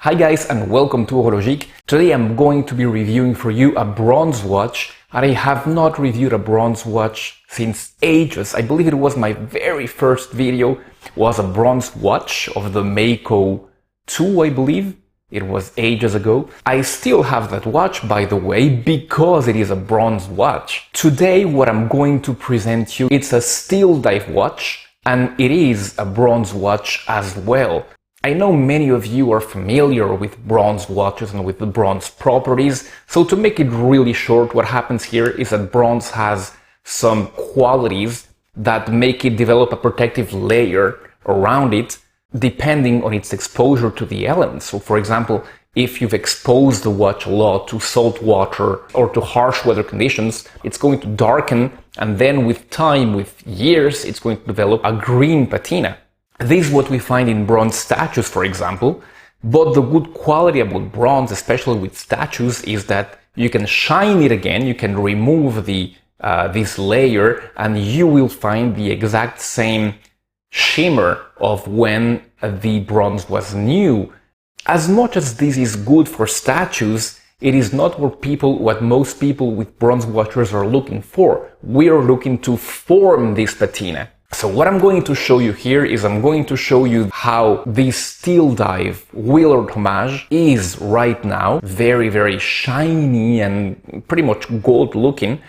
Hi guys and welcome to Horologique. Today I'm going to be reviewing for you a bronze watch, and I have not reviewed a bronze watch since ages. I believe it was my very first video, was a bronze watch of the Mako 2, I believe. It was ages ago. I still have that watch, by the way, because it is a bronze watch. Today what I'm going to present you, it's a Steeldive watch, and it is a bronze watch as well. I know many of you are familiar with bronze watches and with the bronze properties, so to make it really short, what happens here is that bronze has some qualities that make it develop a protective layer around it depending on its exposure to the elements. So for example, if you've exposed the watch a lot to salt water or to harsh weather conditions, it's going to darken, and then with time, with years, it's going to develop a green patina. This is what we find in bronze statues, for example, but the good quality about bronze, especially with statues, is that you can shine it again, you can remove this layer, and you will find the exact same shimmer of when the bronze was new. As much as this is good for statues, it is not what most people with bronze watches are looking for. We are looking to form this patina. So what I'm going to show you here is I'm going to show you how this Steeldive Willard homage is right now. Very, very shiny and pretty much gold looking.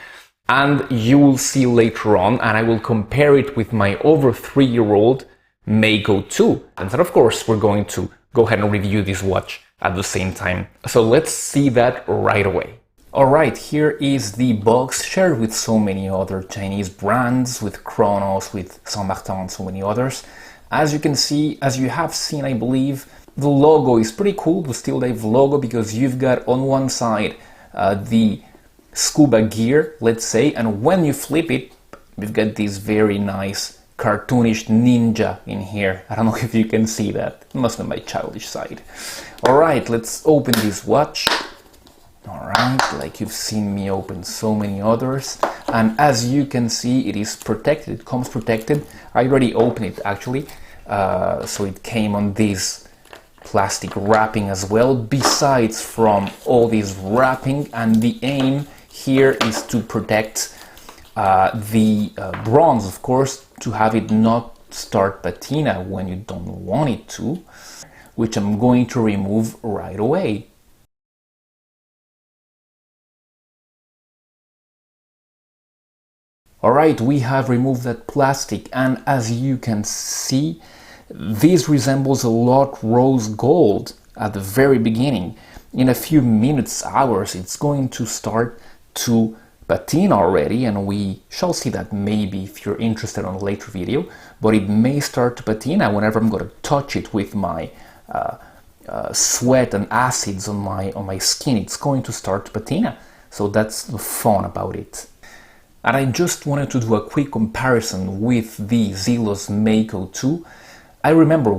And you will see later on, and I will compare it with my over 3-year-old Mako 2. And then of course we're going to go ahead and review this watch at the same time. So let's see that right away. Alright, here is the box shared with so many other Chinese brands, with Cronos, with Saint Martin and so many others. As you can see, as you have seen, I believe, the logo is pretty cool, the Steeldive logo, because you've got on one side the scuba gear, let's say, and when you flip it, we've got this very nice cartoonish ninja in here. I don't know if you can see that, it must be my childish side. Alright, let's open this watch. Alright, like you've seen me open so many others, and as you can see, it is protected, it comes protected. I already opened it actually, so it came on this plastic wrapping as well, besides from all this wrapping, and the aim here is to protect the bronze, of course, to have it not start patina when you don't want it to, which I'm going to remove right away. Alright, we have removed that plastic, and as you can see, this resembles a lot rose gold at the very beginning. In a few minutes, hours, it's going to start to patina already, and we shall see that maybe if you're interested on a later video, but it may start to patina whenever I'm going to touch it with my sweat and acids on my skin. It's going to start to patina, so that's the fun about it. And I just wanted to do a quick comparison with the Zelos Mako 2. I remember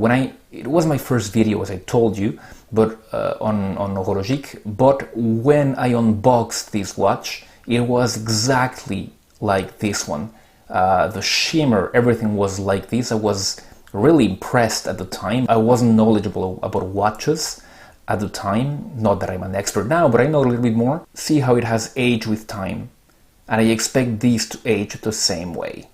it was my first video, as I told you, but on Horologique, but when I unboxed this watch, it was exactly like this one. The shimmer, everything was like this. I was really impressed at the time. I wasn't knowledgeable about watches at the time, not that I'm an expert now, but I know a little bit more. See how it has aged with time. And I expect these to age the same way.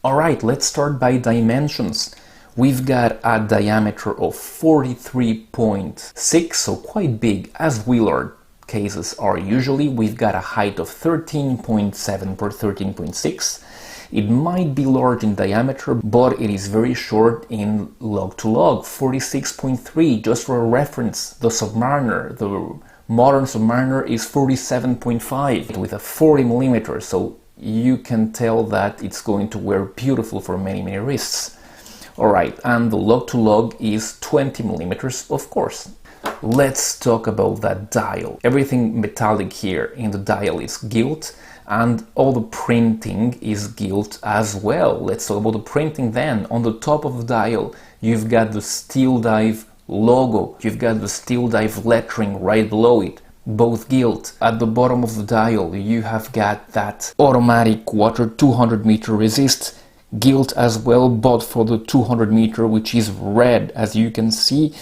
Alright, let's start by dimensions. We've got a diameter of 43.6, so quite big, as Willard cases are usually. We've got a height of 13.7 per 13.6. It might be large in diameter, but it is very short in lug to lug, 46.3. Just for a reference, the Submariner, the modern Submariner, is 47.5 with a 40 millimeter, so you can tell that it's going to wear beautiful for many, many wrists. Alright, and the lug to lug is 20 millimeters, of course. Let's talk about that dial. Everything metallic here in the dial is gilt, and all the printing is gilt as well. Let's talk about the printing then. On the top of the dial, you've got the Steeldive logo, you've got the Steeldive lettering right below it, both gilt. At the bottom of the dial, you have got that automatic water 200 meter resist, gilt as well, but for the 200 meter, which is red, as you can see.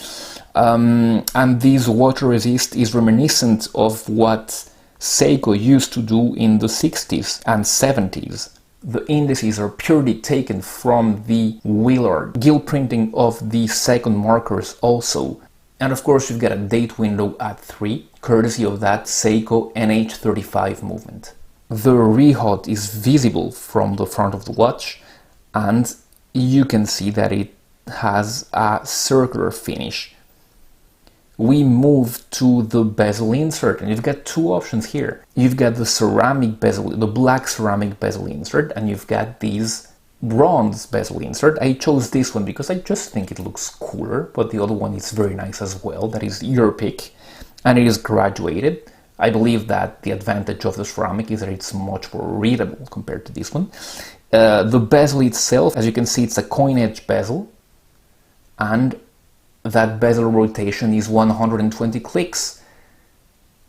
And this water resist is reminiscent of what Seiko used to do in the 60s and 70s. The indices are purely taken from the Willard gilt printing of the second markers also. And of course you've got a date window at 3, courtesy of that Seiko NH35 movement. The Wristshot is visible from the front of the watch, and you can see that it has a circular finish. We move to the bezel insert, and you've got two options here. You've got the ceramic bezel, the black ceramic bezel insert, and you've got these bronze bezel insert. I chose this one because I just think it looks cooler, but the other one is very nice as well. That is your pick, and it is graduated. I believe that the advantage of the ceramic is that it's much more readable compared to this one. The bezel itself, as you can see, it's a coin edge bezel, and that bezel rotation is 120 clicks.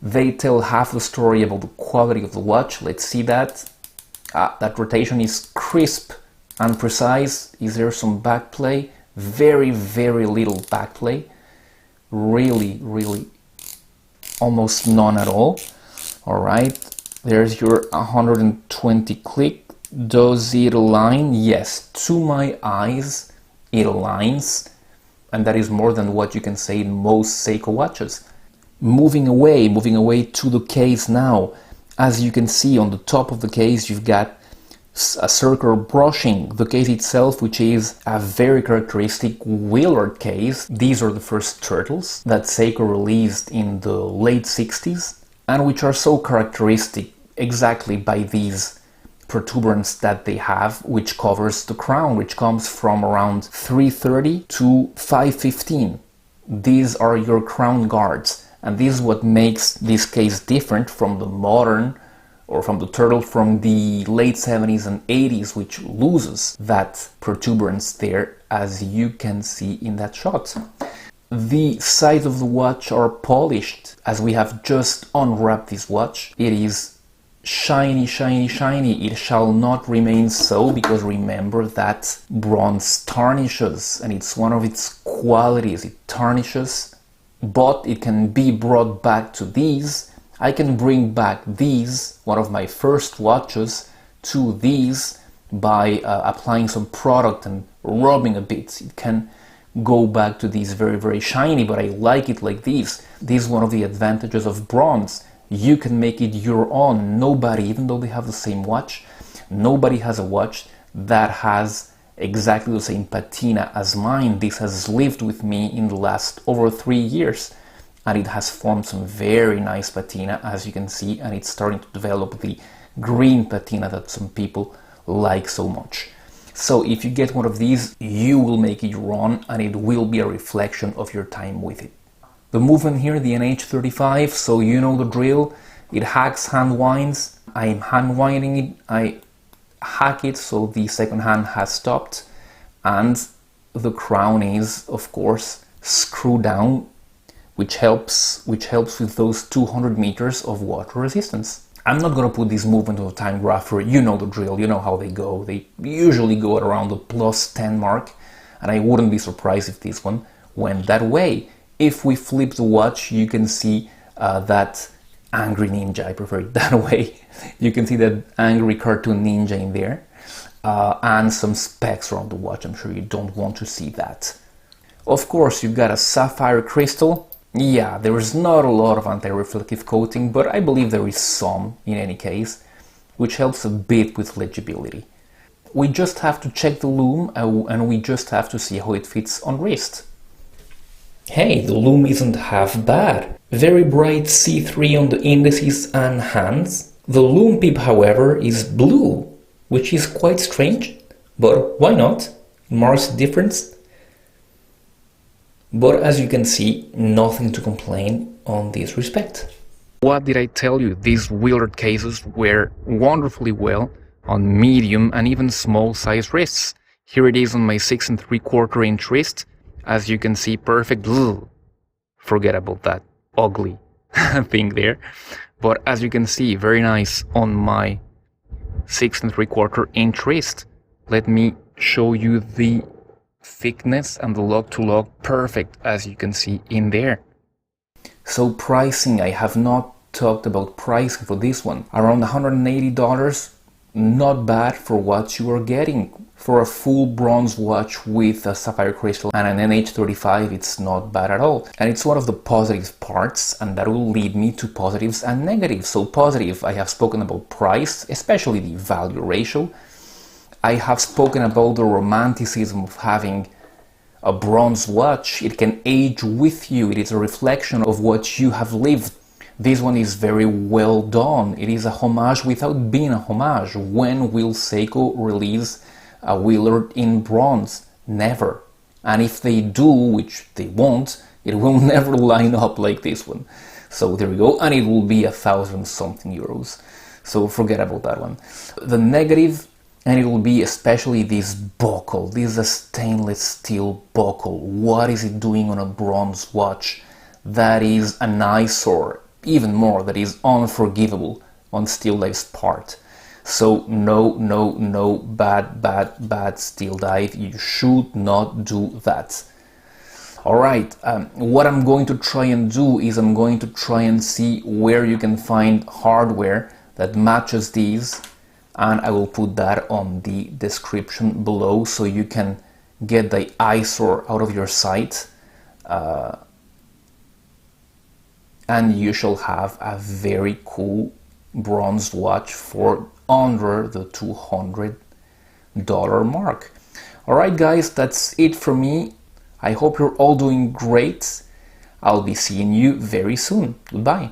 They tell half the story about the quality of the watch. Let's see that. That rotation is crisp and precise. Is there some backplay? Very, very little backplay. Really, really almost none at all. All right, there's your 120 click. Does it align? Yes, to my eyes, it aligns. And that is more than what you can say in most Seiko watches. Moving away to the case now. As you can see on the top of the case, you've got a circular brushing. The case itself, which is a very characteristic Willard case. These are the first turtles that Seiko released in the late 60s, and which are so characteristic exactly by these protuberance that they have, which covers the crown, which comes from around 330 to 515. These are your crown guards, and this is what makes this case different from the modern, or from the turtle from the late 70s and 80s, which loses that protuberance there, as you can see in that shot. The sides of the watch are polished, as we have just unwrapped this watch. It is shiny, shiny, shiny. It shall not remain so, because remember that bronze tarnishes, and it's one of its qualities. It tarnishes, but it can be brought back to these. I can bring back these, one of my first watches, to these by applying some product and rubbing a bit. It can go back to these very, very shiny, but I like it like this. This is one of the advantages of bronze. You can make it your own. Nobody, even though they have the same watch, nobody has a watch that has exactly the same patina as mine. This has lived with me in the last over 3 years, and it has formed some very nice patina, as you can see, and it's starting to develop the green patina that some people like so much. So if you get one of these, you will make it your own, and it will be a reflection of your time with it. The movement here, the NH35, so you know the drill. It hacks hand winds. I am hand winding it. I hack it so the second hand has stopped, and the crown is, of course, screwed down, which helps with those 200 meters of water resistance. I'm not going to put this movement on a time grapher. You know the drill. You know how they go. They usually go at around the +10 mark, and I wouldn't be surprised if this one went that way. If we flip the watch, you can see that angry ninja, I prefer it that way. You can see that angry cartoon ninja in there, and some specs around the watch. I'm sure you don't want to see that. Of course, you've got a sapphire crystal. Yeah, there is not a lot of anti-reflective coating, but I believe there is some in any case, which helps a bit with legibility. We just have to check the lume, and we just have to see how it fits on wrist. Hey, the lume isn't half bad. Very bright C3 on the indices and hands. The lume pip, however, is blue, which is quite strange, but why not? It marks a difference. But as you can see, nothing to complain on this respect. What did I tell you? These Willard cases wear wonderfully well on medium and even small size wrists. Here it is on my 6 3/4 inch wrist. As you can see, perfect. Forget about that ugly thing there. But as you can see, very nice on my 6 3/4 inch wrist. Let me show you the thickness and the lock to lock perfect, as you can see in there. So pricing, I have not talked about pricing for this one. Around $180, not bad for what you are getting. For a full bronze watch with a sapphire crystal and an NH35, it's not bad at all. And it's one of the positive parts, and that will lead me to positives and negatives. So positive, I have spoken about price, especially the value ratio. I have spoken about the romanticism of having a bronze watch. It can age with you. It is a reflection of what you have lived. This one is very well done. It is a homage without being a homage. When will Seiko release a Willard in bronze? Never. And if they do, which they won't, it will never line up like this one. So there we go. And it will be 1,000 something euros. So forget about that one. The negative, and it will be especially this buckle. This is a stainless steel buckle. What is it doing on a bronze watch? That is an eyesore. Even more, that is unforgivable on Steeldive's part. So no, bad Steeldive. You should not do that. Alright, what I'm going to try and do is I'm going to try and see where you can find hardware that matches these, and I will put that on the description below so you can get the eyesore out of your sight. And you shall have a very cool bronze watch for under the $200 mark. Alright guys, that's it for me. I hope you're all doing great. I'll be seeing you very soon. Goodbye.